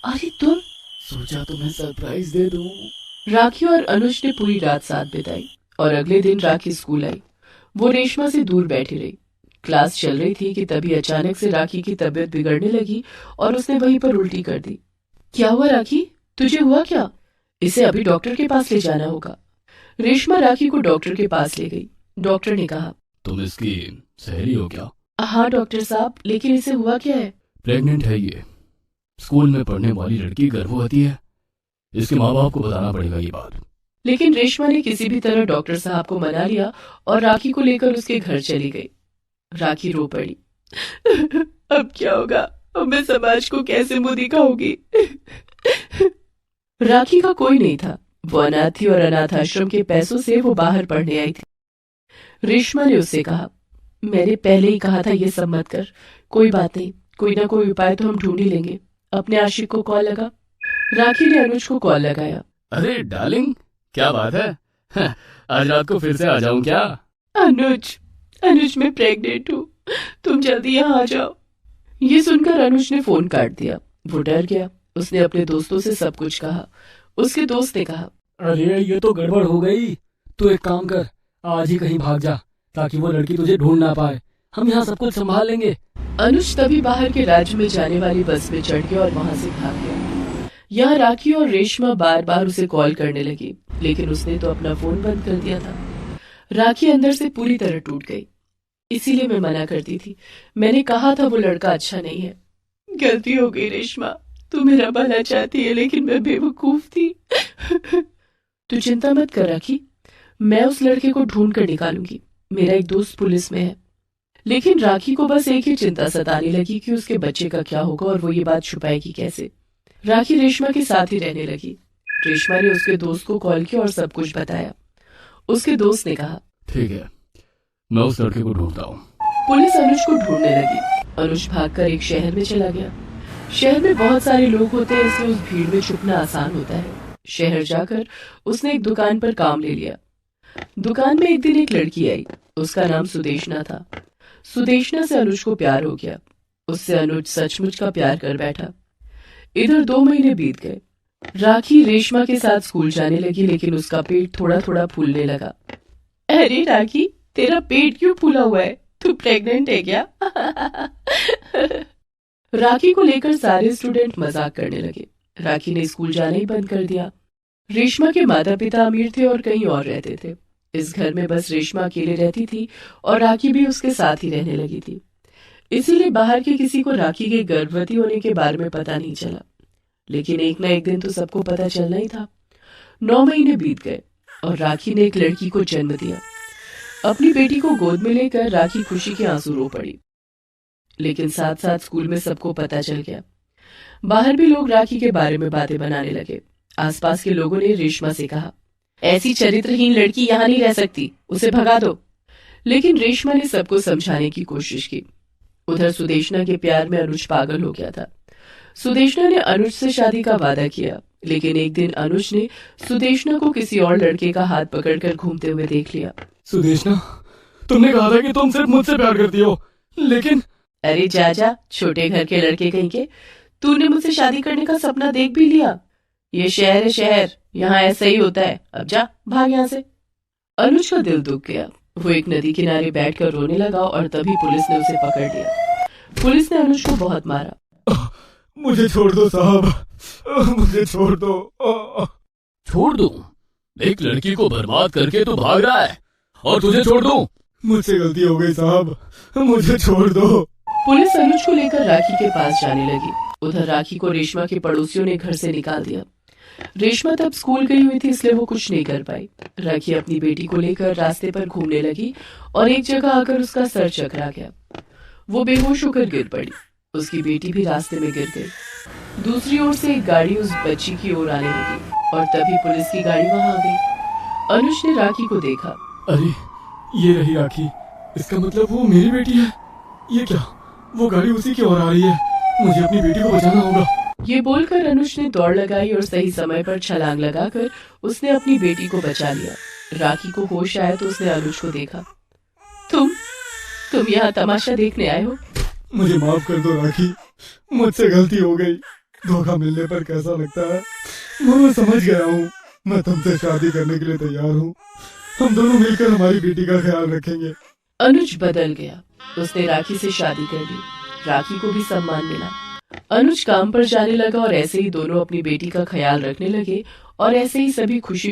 अरे तुम। सोचा तुम्हें सरप्राइज दे दूं। राखी और अनुज ने पूरी रात साथ बिताई और अगले दिन राखी स्कूल आई। वो रेशमा से दूर बैठी रही। क्लास चल रही थी कि तभी अचानक से राखी की तबीयत बिगड़ने लगी और उसने वहीं पर उल्टी कर दी। क्या हुआ राखी, तुझे हुआ क्या? इसे अभी डॉक्टर के पास ले जाना होगा। रेशमा राखी को डॉक्टर के पास ले गई। डॉक्टर ने कहा, तुम इसकी सहेली हो क्या? हाँ डॉक्टर साहब, लेकिन इसे हुआ क्या है? प्रेग्नेंट है ये। स्कूल में पढ़ने वाली लड़की गर्भवती है। इसके माँ बाप को बताना पड़ेगा ये बात। लेकिन रेशमा ने किसी भी तरह डॉक्टर साहब को मना लिया और राखी को लेकर उसके घर चली गई। राखी रो पड़ी। अब क्या होगा? अब मैं समाज को कैसे मुंह दिखाऊंगी? राखी का कोई नहीं था। वो अनाथ थी और अनाथ आश्रम के पैसों से वो बाहर पढ़ने आई थी। रेशमा ने उससे कहा, मैंने पहले ही कहा था ये सब मत कर। कोई बात नहीं, कोई ना कोई उपाय तो हम ढूंढ ही लेंगे। अपने आशिक को कॉल लगा। राखी ने अनुज को कॉल लगाया। अरे डार्लिंग, क्या बात है? आज रात को फिर से आ जाऊं क्या? अनुज, अनुज मैं प्रेग्नेंट हूँ, तुम जल्दी यहाँ आ जाओ। ये सुनकर अनुज ने फोन काट दिया। वो डर गया। उसने अपने दोस्तों से सब कुछ कहा। उसके दोस्त ने कहा, अरे ये तो गड़बड़ हो गई। तू एक काम कर, आज ही कहीं भाग जा ताकि वो लड़की तुझे ढूंढ ना पाए। हम यहाँ सब कुछ संभाल लेंगे। अनुज तभी बाहर के राज्य में जाने वाली बस में चढ़ गया और वहां से भाग गया। यहाँ राखी और रेशमा बार बार उसे कॉल करने लगी, लेकिन उसने तो अपना फोन बंद कर दिया था। राखी अंदर से पूरी तरह टूट गई। इसीलिए मैं मना करती थी। मैंने कहा था वो लड़का अच्छा नहीं है। गलती हो गई रेशमा, तू मेरा भला चाहती है लेकिन मैं बेवकूफ थी। तू चिंता मत कर राखी, मैं उस लड़के को ढूंढ कर निकालूंगी। मेरा एक दोस्त पुलिस में है। लेकिन राखी को बस एक ही चिंता सताने लगी कि उसके बच्चे का क्या होगा और वो ये बात छुपाएगी कैसे। राखी रेशमा के साथ ही रहने लगी। रेशमा ने उसके दोस्त को कॉल किया और सब कुछ बताया। उसके दोस्त ने कहा, ठीक है, मैं उस लड़के को ढूंढता हूँ। पुलिस अनुज को ढूंढने लगी। अनुज भागकर एक शहर में चला गया। शहर में बहुत सारे लोग होते हैं, इसलिए उस भीड़ में छुपना आसान होता है। शहर जाकर उसने एक दुकान पर काम ले लिया। दुकान में एक दिन एक लड़की आई। उसका नाम सुदेशना था। सुदेशना से अनुज को प्यार हो गया। उससे अनुज सचमुच का प्यार कर बैठा। इधर 2 महीने बीत गए। राखी रेशमा के साथ स्कूल जाने लगी, लेकिन उसका पेट थोड़ा थोड़ा फूलने लगा। अरे राखी, तेरा पेट क्यों फूला हुआ है? तू प्रेग्नेंट है क्या? राखी को लेकर सारे स्टूडेंट मजाक करने लगे। राखी ने स्कूल जाना ही बंद कर दिया। रेशमा के माता पिता अमीर थे और कहीं और रहते थे। इस घर में बस रेशमा अकेले रहती थी और राखी भी उसके साथ ही रहने लगी थी। इसीलिए बाहर के किसी को राखी के गर्भवती होने के बारे में पता नहीं चला। लेकिन एक ना एक दिन तो सबको पता चलना ही था। 9 महीने बीत गए और राखी ने एक लड़की को जन्म दिया। अपनी बेटी को गोद में लेकर राखी खुशी के आंसू रो पड़ी। लेकिन साथ साथ स्कूल में सबको पता चल गया। बाहर भी लोग राखी के बारे में बातें बनाने लगे। आसपास के लोगों ने रेशमा से कहा, ऐसी चरित्रहीन लड़की यहाँ नहीं रह सकती, उसे भगा दो। लेकिन रेशमा ने सबको समझाने की कोशिश की। उधर सुदेशना के प्यार में अनुज पागल हो गया था। सुदेशना ने अनुज से शादी का वादा किया, लेकिन एक दिन अनुज ने सुदेशना को किसी और लड़के का हाथ पकड़कर घूमते हुए देख लिया। सुदेशना, तुमने कहा था कि तुम सिर्फ मुझसे प्यार करती हो, लेकिन अरे जा, छोटे घर के लड़के कहीं के, तूने मुझसे शादी करने का सपना देख भी लिया? ये शहर है शहर, यहाँ ऐसा ही होता है। अब जा, भाग यहाँ से। अनुज का दिल दुख गया। वो एक नदी किनारे बैठकर रोने लगा और तभी पुलिस ने उसे पकड़ लिया। पुलिस ने अनुज को बहुत मारा। मुझे छोड़ दो साहब, मुझे छोड़ दो। छोड़ दूं? एक लड़की को बर्बाद करके तू भाग रहा है और तुझे छोड़ दूं? मुझसे गलती हो गई साहब, मुझे छोड़ दो। पुलिस अनुज को लेकर राखी के पास जाने लगी। उधर राखी को रेशमा के पड़ोसियों ने घर से निकाल दिया। रेशमा तब स्कूल गई हुई थी, इसलिए वो कुछ नहीं कर पाई। राखी अपनी बेटी को लेकर रास्ते पर घूमने लगी और एक जगह आकर उसका सर चकरा गया। वो बेहोश होकर गिर पड़ी। उसकी बेटी भी रास्ते में गिर गई। दूसरी ओर से एक गाड़ी उस बच्ची की ओर आने लगी और तभी पुलिस की गाड़ी वहां आ गई। अनुज ने राखी को देखा। अरे ये रही राखी, इसका मतलब वो मेरी बेटी है। ये क्या, वो गाड़ी उसी की ओर आ रही है। मुझे अपनी बेटी को बचाना होगा। ये बोलकर अनुज ने दौड़ लगाई और सही समय पर छलांग लगाकर उसने अपनी बेटी को बचा लिया। राखी को होश आया तो उसने अनुज को देखा। तुम यहाँ तमाशा देखने आए हो? मुझे माफ कर दो राखी, मुझसे गलती हो गई। धोखा मिलने पर कैसा लगता है वो मैं समझ गया हूँ। मैं तुमसे शादी करने के लिए तैयार हूँ। हम दोनों मिलकर हमारी बेटी का ख्याल रखेंगे। अनुज बदल गया। उसने राखी से शादी कर ली। राखी को भी सम्मान मिला। अनुज काम पर जाने लगा और ऐसे ही दोनों अपनी बेटी का ख्याल रखने लगे और ऐसे ही सभी खुशी